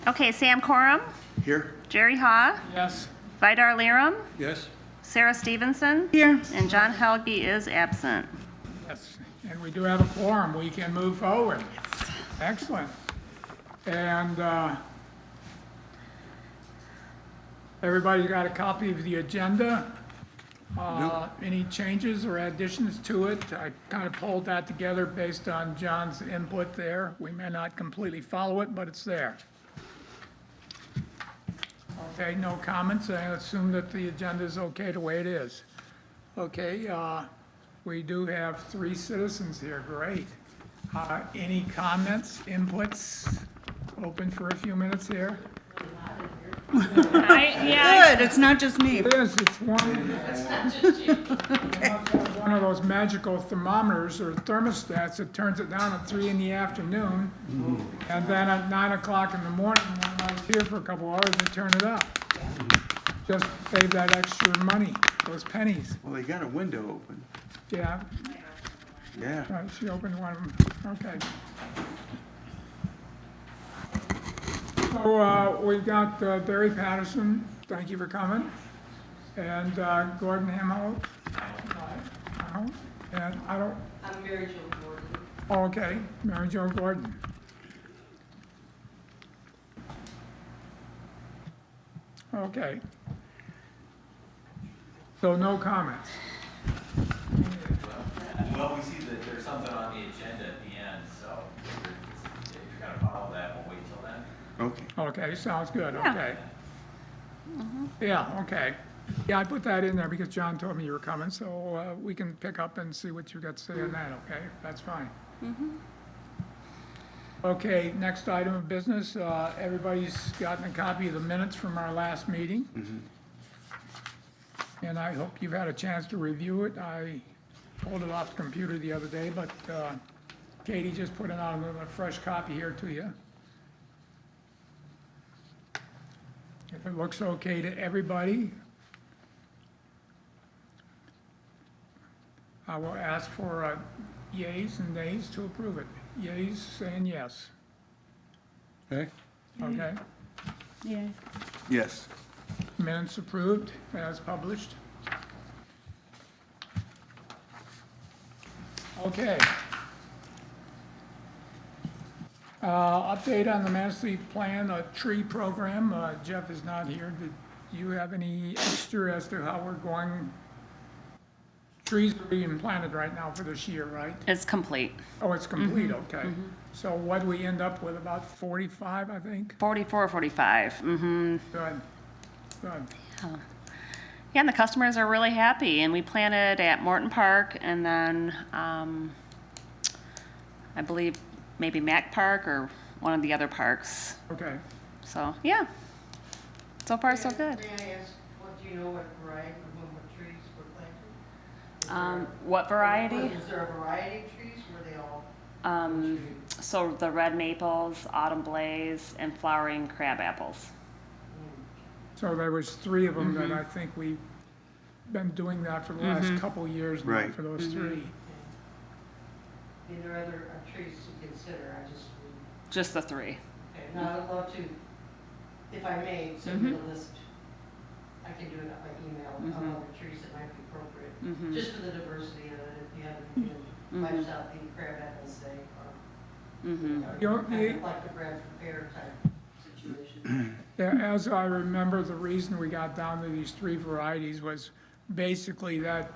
Okay, Sam Corum, Here? Jerry Haw, Yes. Vidar Liram, Yes. Sarah Stevenson. Here. And John Helge is absent. Yes, and we do have a quorum. We can move forward. Excellent. And everybody's got a copy of the agenda. Any changes or additions to it? I kind of pulled that together based on John's input there. We may not completely follow it, but it's there. Okay, no comments. I assume that the agenda is okay the way it is. Okay, we do have 3 citizens here. Great. Any comments, inputs? Open for a few minutes here. Good, it's not just me. It is, it's one of those magical thermometers or thermostats that turns it down at 3 in the afternoon. And then at 9 o'clock in the morning, when I was here for a couple hours, they turn it up. Just save that extra money, those pennies. Well, they got a window open. Yeah, Yeah. right, she opened one of them, okay. So, we've got Barry Patterson, thank you for coming, and Gordon Hamill. And I don't, I'm Mary Jo Gordon. oh, okay, Mary Jo Gordon. Okay. So no comments. Well, we see that there's something on the agenda at the end, so if you're gonna follow that, we'll wait till then. Okay. Okay, sounds good, Yeah. okay. Yeah, okay. Yeah, I put that in there because John told me you were coming, so we can pick up and see what you got to say on that, okay? That's fine. Okay, next item of business, everybody's gotten a copy of the minutes from our last meeting. And I hope you've had a chance to review it. I pulled it off the computer the other day, but Katie just put it on a fresh copy here to you. If it looks okay to everybody, I will ask for yeas and nays to approve it. Yeas saying yes, Okay. okay? Yeah. Yes. Minutes approved as published. Okay. Update on the Manistee Plan, tree program. Jeff is not here. Did you have any extra as to how we're going? Trees are being planted right now for this year, right? It's complete. Oh, it's complete, okay. So what do we end up with, about 45, I think? 44, 45. Mm-hmm. Good, good. Yeah, and the customers are really happy. And we planted at Morton Park and then I believe maybe Mack Park or one of the other parks. Okay. So, yeah. So far, so good. May I ask, what do you know what variety, what trees were planted? What variety? Is there a variety of trees, or were they all? So the red maples, autumn blaze, and flowering crab apples. So there was 3 of them that I think we've been doing that for the last couple years now, Right. for those 3. Are there other trees to consider? I just, Just the 3. okay, now I'd love to, if I may, send me a list. I can do it by email of other trees that might be appropriate, just for the diversity of it, if you have anything that wipes out the crab apple steak, or kind of like the Bradford pear type situation. Yeah, as I remember, the reason we got down to these 3 varieties was basically that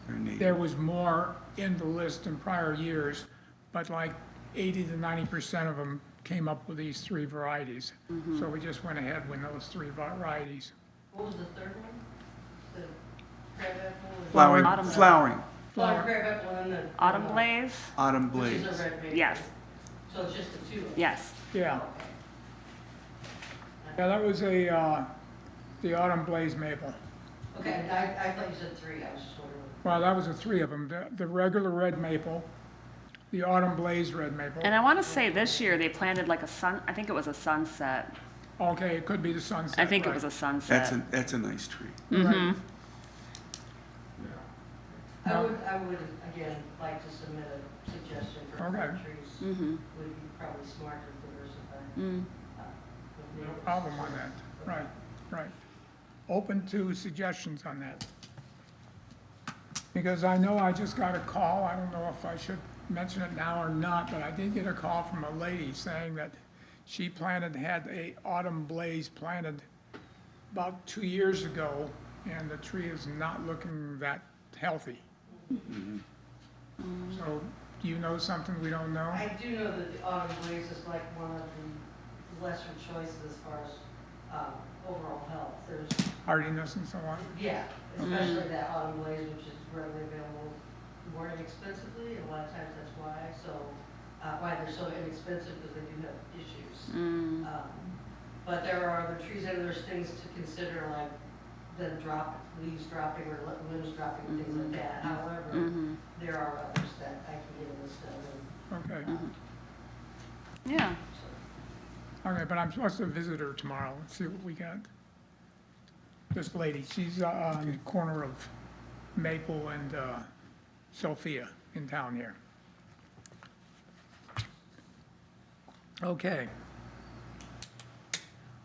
They're native. there was more in the list in prior years, but like 80 to 90% of them came up with these 3 varieties. So we just went ahead with those 3 varieties. What was the third one? The crab apple? Flowering. Autumn. Flowering. Flower crab apple and the. Autumn blaze? Autumn Which blaze. is a red maple. Yes. So it's just the 2 of them? Yes. Yeah, Okay. yeah, that was the autumn blaze maple. Okay, I thought you said 3, I was just wondering. Well, that was the 3 of them, the regular red maple, the autumn blaze red maple. And I want to say this year they planted like I think it was a sunset. Okay, it could be the sunset. I think it right. was a sunset. That's a nice tree. Right. I would, again, like to submit a suggestion for Okay. trees. Would be probably smart to diversify. No problem on that. Right, right. Open to suggestions on that. Because I know I just got a call, I don't know if I should mention it now or not, but I did get a call from a lady saying that she had a autumn blaze planted about 2 years ago, and the tree is not looking that healthy. So, do you know something we don't know? I do know that the autumn blaze is like one of the lesser choices as far as, overall health. There's, Hardiness and so on? yeah, especially that autumn blaze, which is readily available more inexpensively, and a lot of times that's why, so, why they're so inexpensive, because they do have issues. But there are other trees, and there's things to consider, like the leaves dropping or limbs dropping, and things like that. However, there are others that I can get a list of, and, Okay, Yeah. okay, but I'm supposed to visit her tomorrow and see what we got. This lady, she's on the corner of Maple and Sophia in town here. Okay.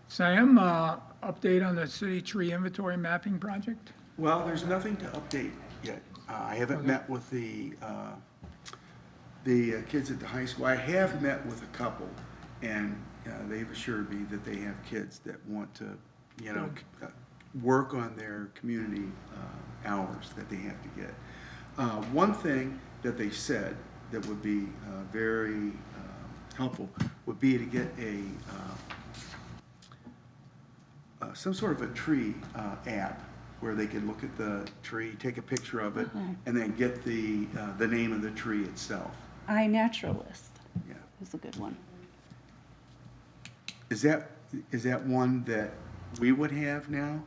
Sam, update on the city tree inventory mapping project? Well, there's nothing to update yet. I haven't met with the kids at the high school. I have met with a couple, and they've assured me that they have kids that want to, work on their community hours that they have to get. One thing that they said that would be very helpful would be to get some sort of a tree app where they can look at the tree, take a picture of it, and then get the name of the tree itself. iNaturalist Yeah. is a good one. Is that one that we would have now?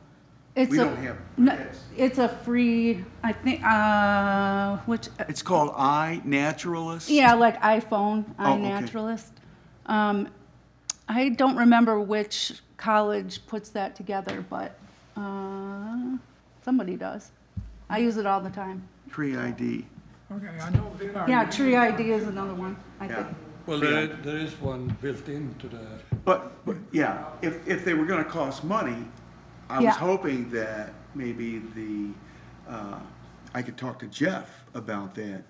It's We a, don't have. no, Yes. it's a free, I think, It's called iNaturalist? yeah, like iPhone, Oh, okay. iNaturalist. I don't remember which college puts that together, but somebody does. I use it all the time. Tree ID. Okay, I know. Yeah, Tree ID is another one, I Yeah. think. Well, there is one built into the, But yeah, if they were gonna cost money, I was Yeah. hoping that maybe I could talk to Jeff about that,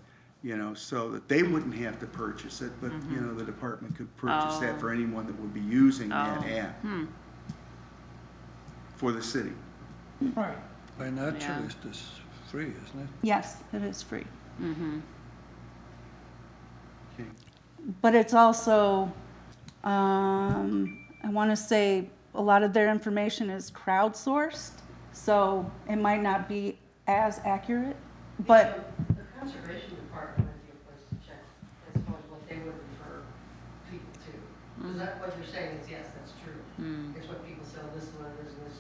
so that they wouldn't have to purchase it, but, the department could purchase that for anyone that would be using that app for the city. Right, iNaturalist is free, isn't it? Yes, it is free. Okay. But it's also, I want to say, a lot of their information is crowdsourced, so it might not be as accurate, but, the conservation department might be a place to check as far as what they would refer people to. Is that what you're saying is, yes, that's true. It's what people say, oh, this is what it is, and this,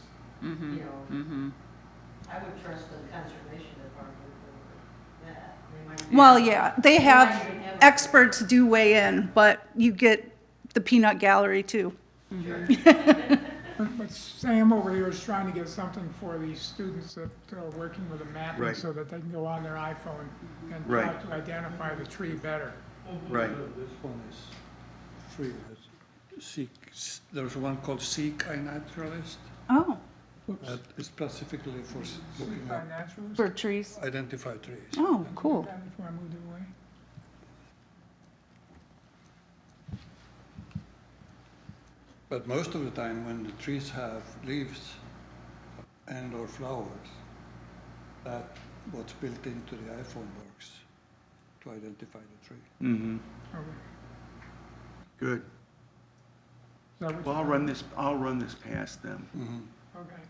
I would trust the conservation department for that. They might be- well, yeah, they might have, even have- experts do weigh in, but you get the peanut gallery too. but Sam over here is trying to get something for these students that are working with a mapping Right. so that they can go on their iPhone and try Right. to identify the tree better. Right. This one is free. There's one called Seek iNaturalist. Oh, That is specifically for looking By up, naturalists? for trees. identify trees. Oh, cool. Before I moved away. But most of the time, when the trees have leaves and or flowers, that what's built into the iPhone works to identify the tree. Mm-hmm. Okay. Good. Is that what Well, you- I'll run this past them. Okay.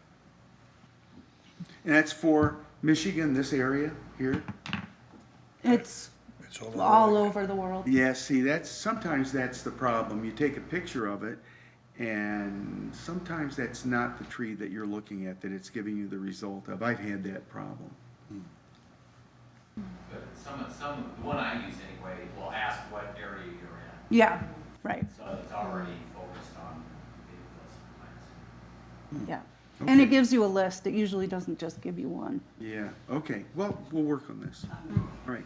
And that's for Michigan, this area here? It's It's all all over. over the world. Yeah, see, sometimes that's the problem. You take a picture of it, and sometimes that's not the tree that you're looking at, that it's giving you the result of. I've had that problem. But some, the one I use anyway, will ask what area you're in, Yeah, right, so it's already focused on those plants. yeah. And it Okay. gives you a list. It usually doesn't just give you one. Yeah, okay. Well, we'll work on this. All right.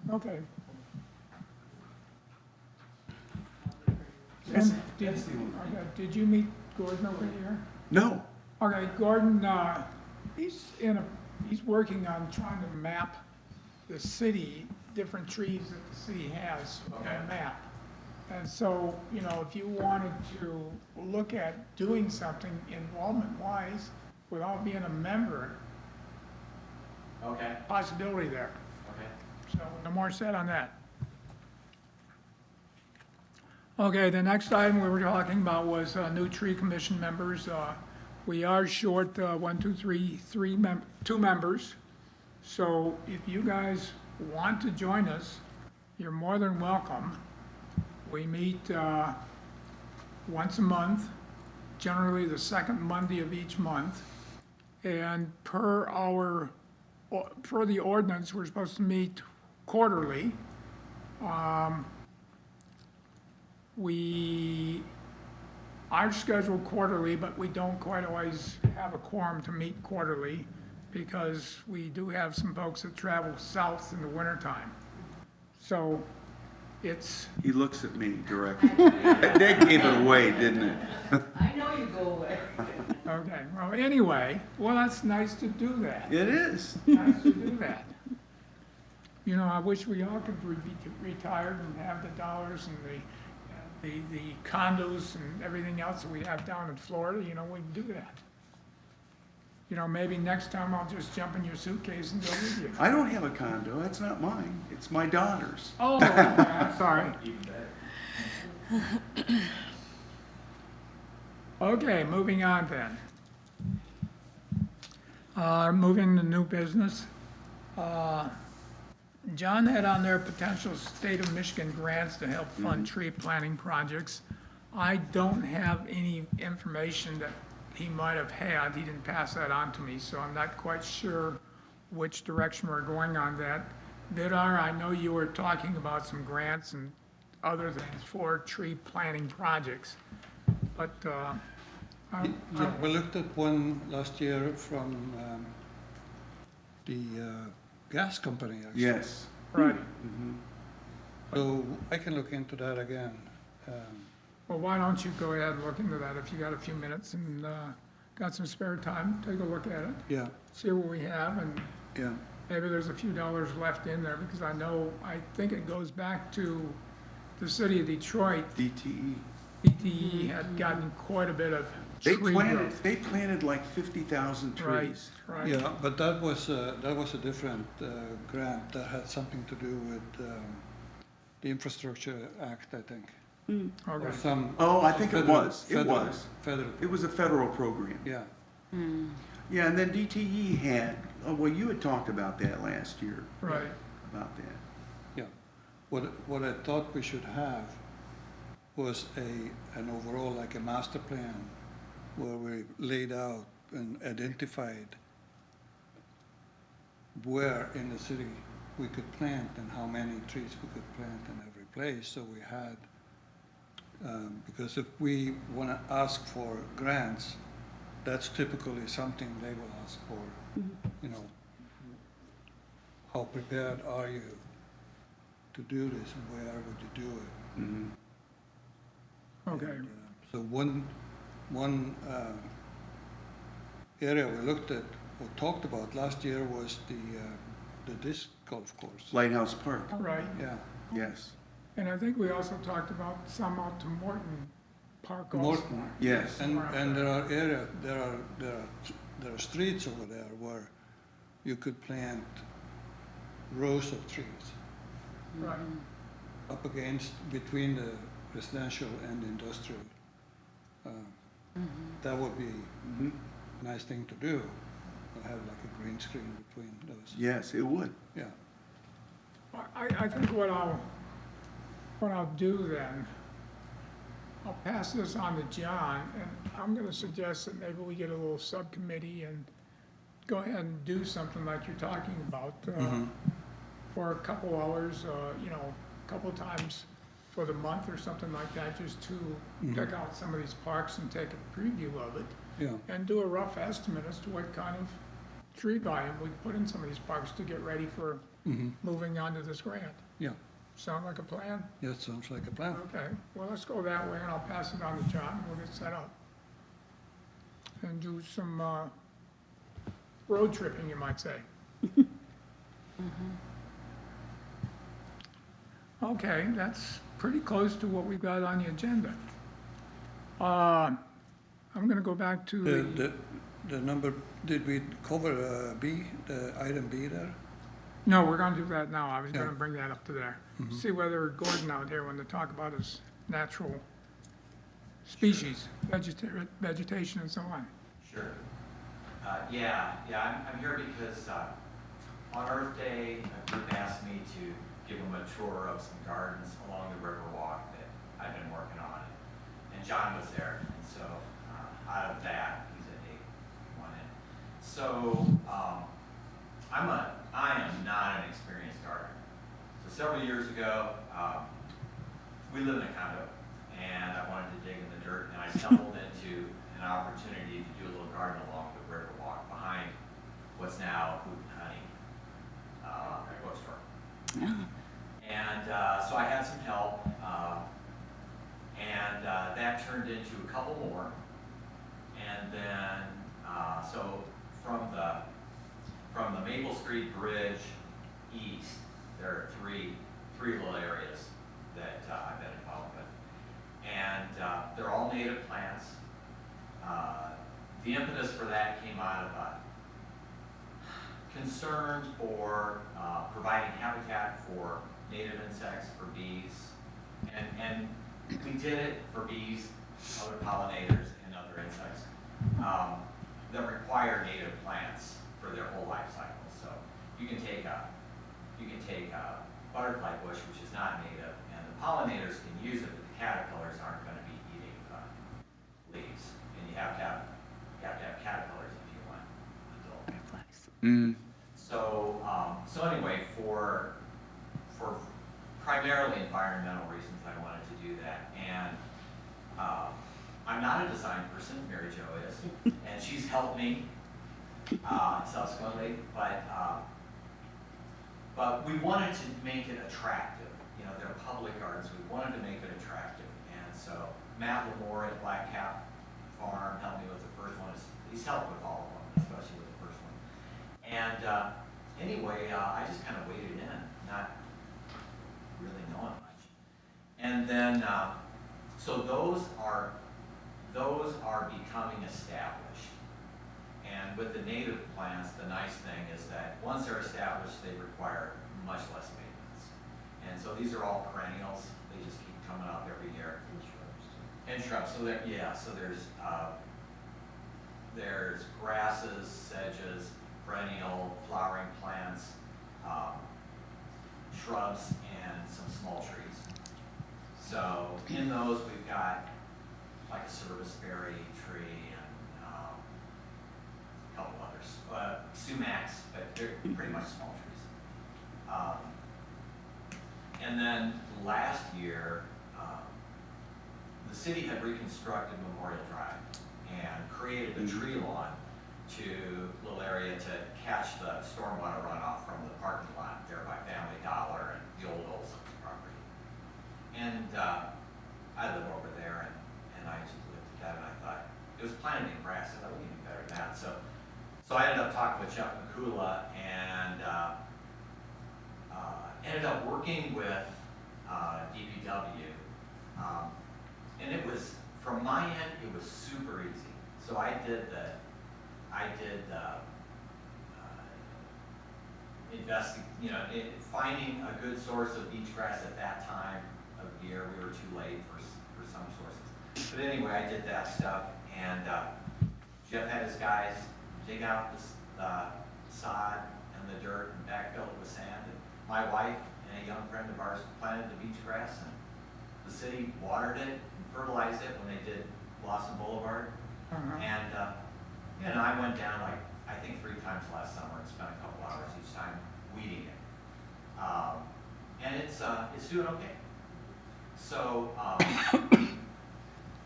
Okay. That's- Did that's the only thing. okay, did you meet Gordon over here? No, Okay, Gordon, he's working on trying to map the city, different trees that the city has on Okay. a map. And so, you know, if you wanted to look at doing something involvement-wise without being a member, Okay, possibility there. okay. So no more said on that. Okay, the next item we were talking about was new tree commission members. We are short, 2 members. So if you guys want to join us, you're more than welcome. We meet once a month, generally the second Monday of each month. And per the ordinance, we're supposed to meet quarterly. We are scheduled quarterly, but we don't quite always have a quorum to meet quarterly because we do have some folks that travel south in the wintertime. So it's, he looks at me directly. That gave it away, didn't it? I know you go away. okay, well, anyway, well, that's nice to do that. It is. Nice to do that. You know, I wish we all could be retired and have the dollars and the condos and everything else that we have down in Florida, you know, we can do that. You know, maybe next time I'll just jump in your suitcase and go with you. I don't have a condo, that's not mine, it's my daughter's. Oh, okay, I'm sorry. Even better. Okay, moving on then. Moving to new business. John had on there potential state of Michigan grants to help fund tree planting projects. I don't have any information that he might have had. He didn't pass that on to me, so I'm not quite sure which direction we're going on that. Vidar, I know you were talking about some grants and other things for tree planting projects, but, Yeah, we looked at one last year from the gas company, actually. Yes. right. So I can look into that again. Well, why don't you go ahead and look into that if you got a few minutes and got some spare time, take a look at it, Yeah, see what we have, and yeah, maybe there's a few dollars left in there, because I think it goes back to the city of Detroit. DTE. DTE had gotten quite a bit of They tree growth. they planted like 50,000 Right, trees. right. yeah, but that was a different grant that had something to do with the Infrastructure Act, I think. Or Okay. some. Oh, I think it federal- was. It federal- was. Federal, It was a federal program. yeah. Yeah, and then DTE had, oh, well, you had talked about that last year, Right, about that. Yeah, what I thought we should have was an overall, like a master plan, where we laid out and identified where in the city we could plant and how many trees we could plant in every place, so we had, because if we wanna ask for grants, that's typically something they will ask for, you know, how prepared are you to do this, and where would you do it? Mhm. okay, And, so one area we looked at or talked about last year was the disc golf course. Lighthouse Park, right. Yeah, yes, And I think we also talked about some out to Morton Park also. Morton. yes. And there are areas, there are streets over there where you could plant rows of trees Right, up against, between the residential and industrial. That would be Mhm. a nice thing to do, to have like a green screen between those. Yes, it would. Yeah, I think what I'll do then, I'll pass this on to John, and I'm gonna suggest that maybe we get a little subcommittee and go ahead and do something like you're talking about, for a couple hours, you know, a couple times for the month or something like that, just to pick out some of these parks and take a preview of it, yeah, and do a rough estimate as to what kind of tree volume we put in some of these parks to get ready for moving on to this grant. yeah. Sound like a plan? Yeah, sounds like a plan. Okay, well, let's go that way, and I'll pass it on to John, and we'll get set up. And do some, road tripping, you might say. Okay, that's pretty close to what we've got on the agenda. I'm gonna go back to The number, did we cover B, the item B there? No, we're gonna do that now. I was Yeah. gonna bring that up to there. See whether Gordon out here, when they talk about his natural species, vegetation and so on. Sure. I'm here because, on Earth Day, a group asked me to give them a tour of some gardens along the Riverwalk that I've been working on. And John was there, and so, out of that, he's a he wanted. So, I am not an experienced gardener. So several years ago, we lived in a condo, and I wanted to dig in the dirt, and I stumbled into an opportunity to do a little garden along the Riverwalk behind what's now Food and Honey bookstore. And so I had some help, and that turned into a couple more. And then, so from the Maple Street Bridge east, there are three little areas that I've been involved with. And they're all native plants. The impetus for that came out of a concern for providing habitat for native insects, for bees. And we did it for bees, other pollinators, and other insects that require native plants for their whole life cycle. So you can take a butterfly bush, which is not native, and the pollinators can use it, but the caterpillars aren't going to be eating the leaves. And you have to have caterpillars if you want adult. Mm. So anyway, for primarily environmental reasons, I wanted to do that. And I'm not a design person, Mary Jo is, and she's helped me subsequently, but we wanted to make it attractive. You know, they're public gardens, we wanted to make it attractive. And so Matt Lamore at Black Cap Farm helped me with the first one. He's helped with all of them, especially with the first one. And anyway, I just kind of waded in, not really knowing much. And then, so those are becoming established. And with the native plants, the nice thing is that once they're established, they require much less maintenance. And so these are all perennials. They just keep coming up every year. And shrubs. So there's grasses, sedges, perennial flowering plants, shrubs, and some small trees. So in those we've got like a serviceberry tree and a couple others, sumacs, but they're pretty much small trees. And then last year, the city had reconstructed Memorial Drive and created a tree lawn to a little area to catch the stormwater runoff from the parking lot there by Family Dollar and the old Olson's property. And I live over there, and I just looked at that and I thought, it was planted in grass. I thought we can do better than that. So I ended up talking with Chuck McCula and ended up working with DPW. And it was, from my end, it was super easy. So I did finding a good source of beach grass at that time of year. We were too late for some sources. But anyway, I did that stuff, and Jeff had his guys dig out the sod and the dirt and backfill it with sand. And my wife and a young friend of ours planted the beach grass, and the city watered it and fertilized it when they did Blossom Boulevard. And I went down like, I think 3 times last summer and spent a couple hours each time weeding it. And it's doing okay. So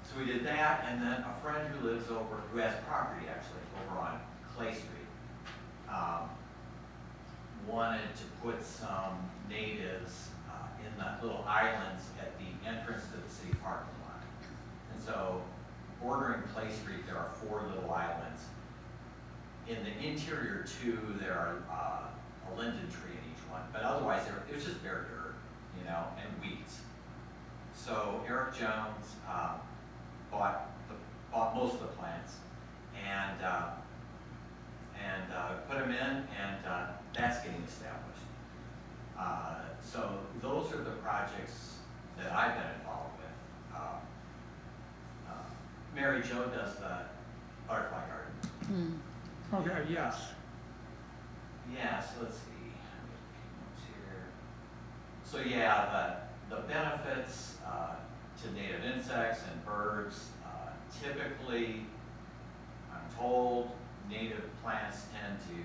so we did that, and then a friend who has property actually over on Clay Street, wanted to put some natives in the little islands at the entrance to the city parking lot. And so bordering Clay Street, there are 4 little islands. In the interior too, there are a linden tree in each one, but otherwise it was just bare dirt, you know, and weeds. So Eric Jones bought most of the plants and put them in, and that's getting established. So those are the projects that I've been involved with. Mary Jo does the butterfly garden. Okay, yes. Yeah, so let's see. What's here? So yeah, the benefits to native insects and birds, typically, I'm told, native plants tend to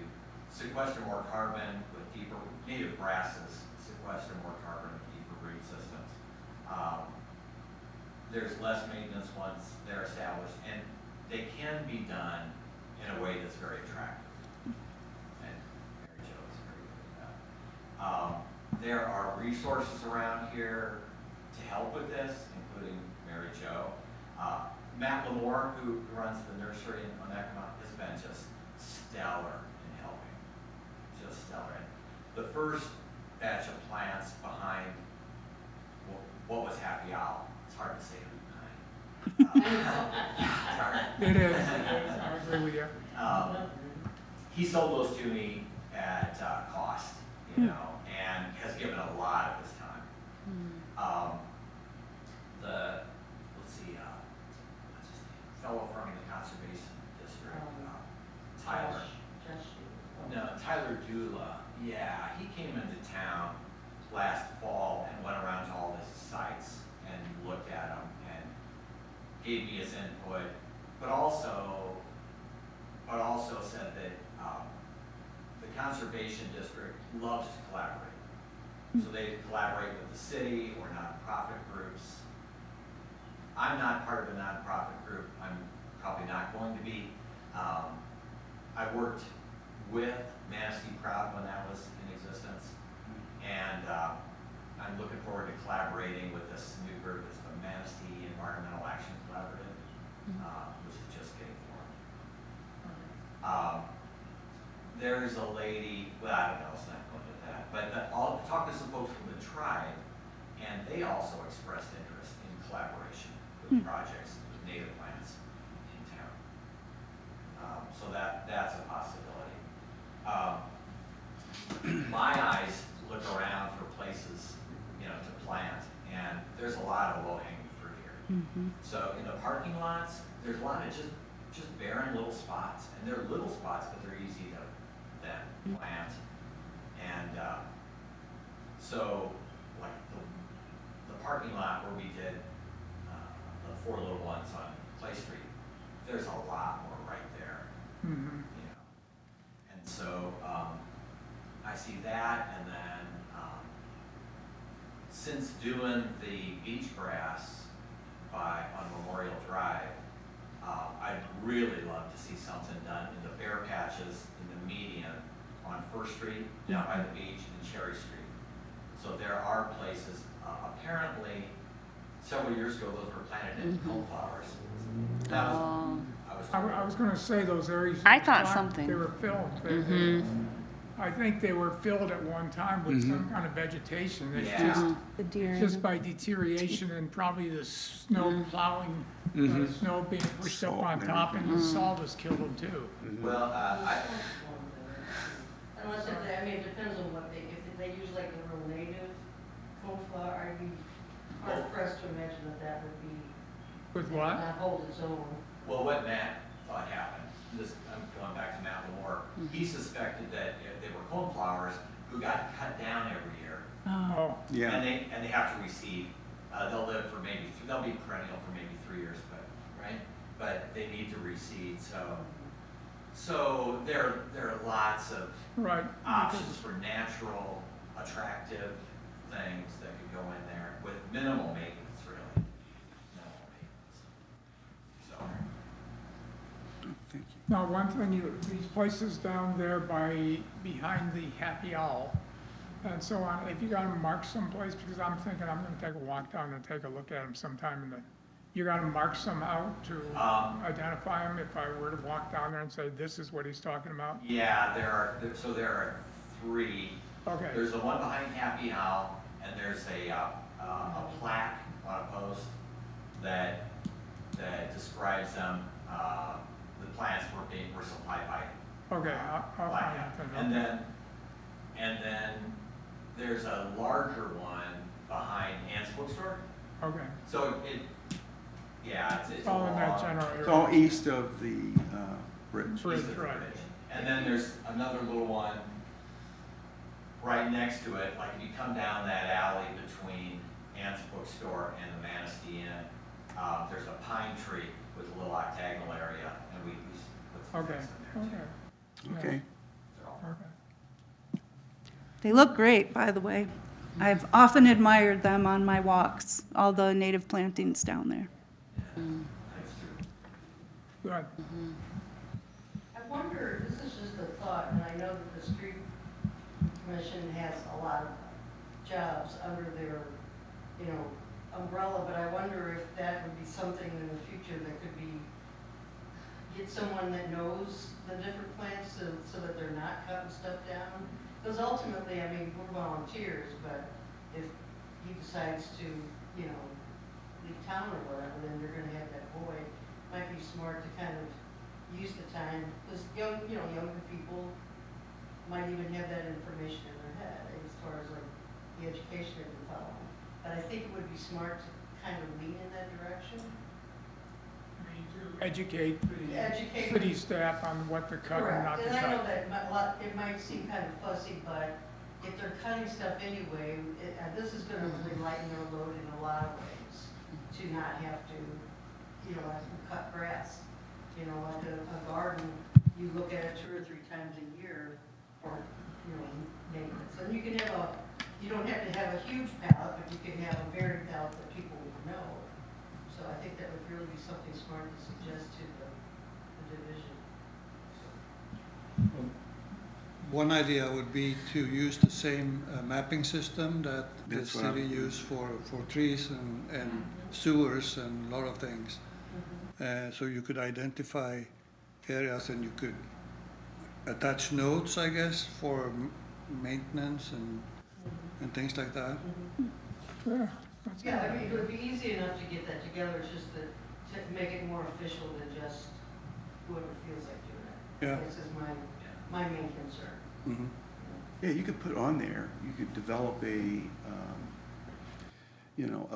sequester more carbon with deeper, native grasses sequester more carbon with deeper root systems. There's less maintenance once they're established, and they can be done in a way that's very attractive. And Mary Jo is very good at that. There are resources around here to help with this, including Mary Jo. Matt Lamore, who runs the nursery in Onekama, has been just stellar in helping, just stellar. And the first batch of plants behind what was Happy Owl, it's hard to say behind. It is. I agree with you. He sold those to me at cost, you know, and has given a lot of his time. Let's see, what's his name? Fellow from the Conservation District, Tyler. No, Tyler Dula. Yeah, he came into town last fall and went around to all his sites and looked at them and gave me his input, but also said that the Conservation District loves to collaborate. So they collaborate with the city or nonprofit groups. I'm not part of a nonprofit group. I'm probably not going to be. I worked with Manistee Proud when that was in existence, and I'm looking forward to collaborating with this new group. It's the Manistee Environmental Action Collaborative, which is just getting formed. There's a lady, well, I don't know, it's not going to that, but I'll talk to some folks from the tribe, and they also expressed interest in collaboration with projects with native plants in town. So that's a possibility. My eyes look around for places, you know, to plant, and there's a lot of low-hanging fruit here. So in the parking lots, there's a lot of just barren little spots, and they're little spots, but they're easy to then plant. And so, like the parking lot where we did the 4 little ones on Clay Street, there's a lot more right there, you know. And so I see that, and then since doing the beach grass on Memorial Drive, I'd really love to see something done in the bare patches in the median on First Street, down by the beach, and Cherry Street. So there are places, apparently, several years ago, those were planted in coneflowers. That was, I was gonna say those areas. I thought something. They were filled. I think they were filled at one time with some kind of vegetation. It's Yeah. just, The deer. just by deterioration and probably the snow plowing, snow being pushed up Salt on and top, and the salt has killed them too. well, Unless if they, I mean, it depends on what if they use like the real native coneflower, I'd be hard pressed to imagine that would be. With what? Not hold its own. well, what Matt thought happened, I'm going back to Matt Lamore, he suspected that if they were coneflowers who got cut down every year, Oh, Yeah. and they have to reseed. They'll live for they'll be perennial for maybe 3 years, but they need to reseed. So there are lots of right. options for natural, attractive things that could go in there with minimal maintenance, really. Minimal maintenance. So. Thank you. Now, one thing, these places down there behind the Happy Owl, and so on, if you got them marked someplace, because I'm thinking I'm gonna take a walk down and take a look at them sometime in the, you got them marked somehow to identify them if I were to walk down there and say, this is what he's talking about? Yeah, there are three. Okay, There's the one behind Happy Owl, and there's a plaque on a post that describes them. The plants were supplied by. okay, I'll Black find Cat. it then. And then there's a larger one behind Ann's Bookstore. Okay, So it's all in that along general It's area. all east of the bridge. Bridge, east of the right. bridge. And then there's another little one right next to it, like if you come down that alley between Ann's Bookstore and the Manistee Inn, there's a pine tree with a little octagonal area, and we put some Okay, things in there too. okay, Okay, They're all- okay. They look great, by the way. I've often admired them on my walks, all the native plantings down there. Good. I wonder, this is just a thought, and I know that the street commission has a lot of jobs under their, umbrella, but I wonder if that would be something in the future that could be, get someone that knows the different plants so that they're not cutting stuff down. Because ultimately, I mean, we're volunteers, but if he decides to, leave town or whatever, then you're gonna have that void. Might be smart to kind of use the time, because younger people might even have that information in their head as far as like the education they've been following. But I think it would be smart to kind of lean in that direction. I mean, to educate the Educate. city staff on what to cut and not Correct, to and I know cut. that it might seem kind of fussy, but if they're cutting stuff anyway, this is gonna really lighten their load in a lot of ways, to not have to, have to cut grass. Like a garden, you look at it 2 or 3 times a year for, maintenance. And you can have you don't have to have a huge pallet, but you can have a varied pallet that people would know. So I think that would really be something smart to suggest to the division. One idea would be to use the same mapping system that the That's what I'm- city used for trees and sewers and a lot of things. So you could identify areas and you could attach notes, I guess, for maintenance and things like that. Yeah, that's Yeah, I good. mean, it would be easy enough to get that together, it's just to make it more official than just whoever feels like doing it. Yeah. This is my main concern. Mhm. yeah, you could put on there, you could develop a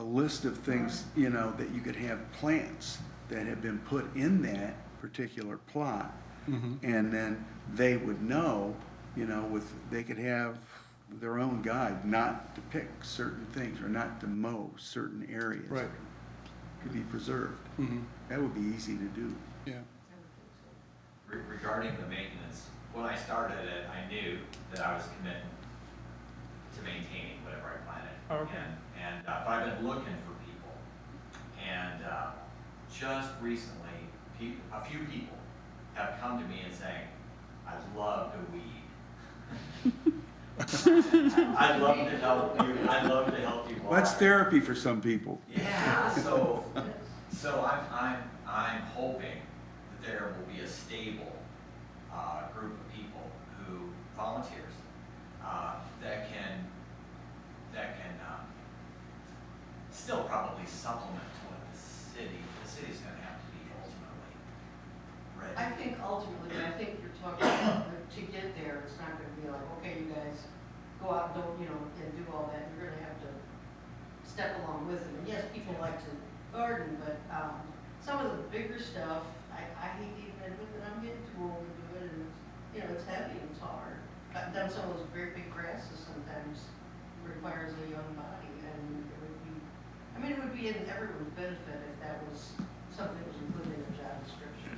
list of things, that you could have plants that have been put in that particular plot. Mhm. And then they would know, they could have their own guide not to pick certain things or not to mow certain areas. Right. Could be preserved. Mhm. That would be easy to do. Yeah. Regarding the maintenance, when I started it, I knew that I was committed to maintaining whatever I planted. Okay. But I've been looking for people, and just recently, a few people have come to me and saying, "I'd love to weed." I'd love to help you. I'd love to help you. That's water." therapy for some people. Yeah, so I'm hoping that there will be a stable group of people who volunteers that can still probably supplement to what the city's going to have to be ultimately ready. I think ultimately, you're talking about, to get there, it's not gonna be like, okay, you guys go out and and do all that, you're gonna have to step along with them. And yes, people like to garden, but, some of the bigger stuff, I hate to even admit that I'm getting too old to do it, and it's heavy and it's hard. Cutting down some of those very big grasses sometimes requires a young body, and it would be in everyone's benefit if that was something that was included in the job description.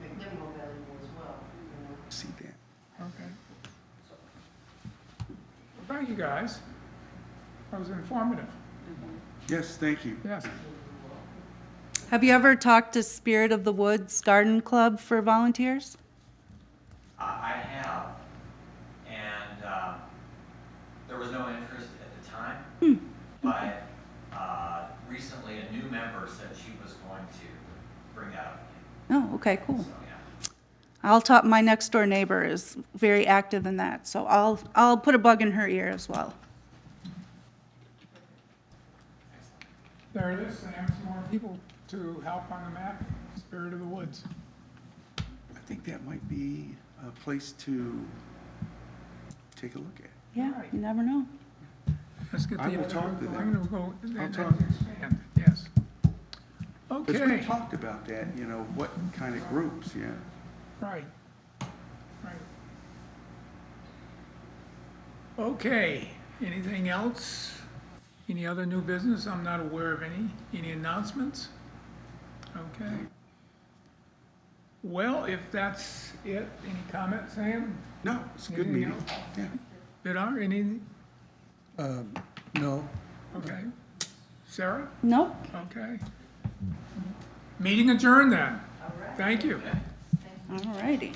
Make them more valuable as well, See that. Okay. Well, thank you, guys. That was informative. Yes, thank you. Yes. Have you ever talked to Spirit of the Woods Garden Club for volunteers? I have, and there was But, recently a new member said she was going to bring that up again, Oh, okay, cool. so, yeah. I'll talk, my next door neighbor is very active in that, so I'll put a bug in her ear as well. There it is, Sam, some more people to help on the map, Spirit of the Woods. I think that might be a place to take a look at. Yeah, you never know. Let's get the I will other talk group to going. them. I'm gonna go, I'll and talk. expand, yes. Because we Okay, talked about that, you know, what kind of groups, yeah. right, right. Okay, anything else? Any other new business? I'm not aware of any. Any announcements? Okay. Well, if that's it, any comments, Sam? No, it's a good Anything meeting, else? yeah. Vidar, anything? No, Okay. Sarah? Nope. Okay. Meeting adjourned then. Thank you. All righty.